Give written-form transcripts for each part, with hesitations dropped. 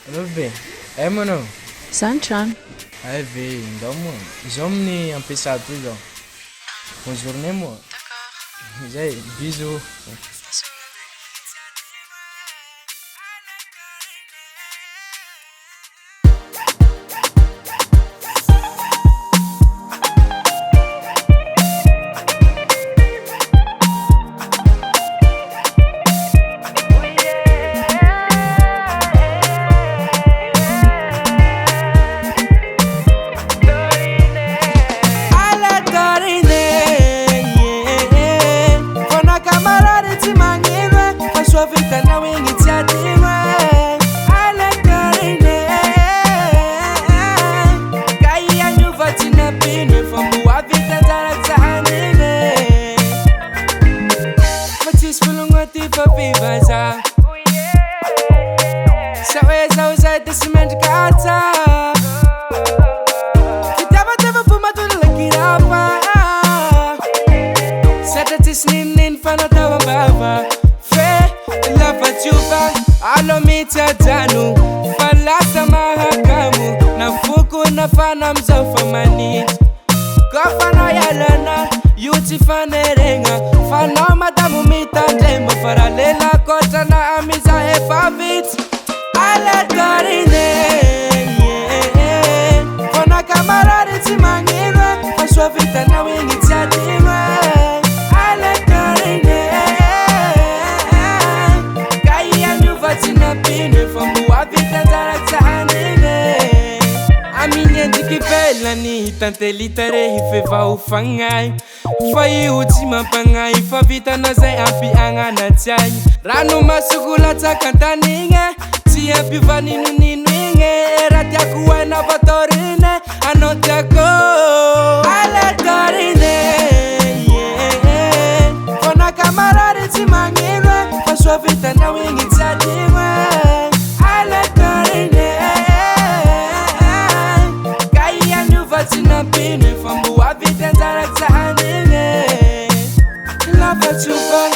Allô be, manao? Zany trano. Ay ve, ndao moa. Zao amin'ny ampesa toy zao. Bonne journée moi. D'accord. Zay, bisous. Alo mitadanu falata mahakamu na fuku na fana mzofa manit kofano yalana yuti fanerenga fana madamu mitandemba faralela kota na amiza efavit ala karine fana kamarari timangirwe faswa vita na wingi tiatimwe ala karine tina pine fambu wapita zaratsanine aminye ndikipela ni tantelitare hifeva ufangai fai utima pangai favita na zai api angana tsai ranu masukula takantaninge tia pivaninu ninwinge ratia kuwaina vatorine anotako ala torine fona kamarari timangirwe faswa vita na wingi tsadimwe ala torine kaya nyuva tina pine fambu wapita zaratsanine lava chupa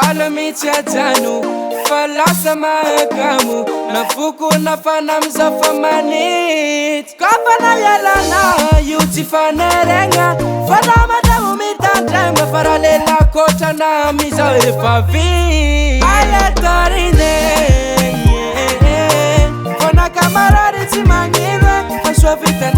alo michadanu falasa mahakamu na fuku na fana mzofa manit kofana yalana yuti fanerenga fana madamu mitandemba faralela kota na miza efavi ala torine fana kamarari timangirwe faswa vita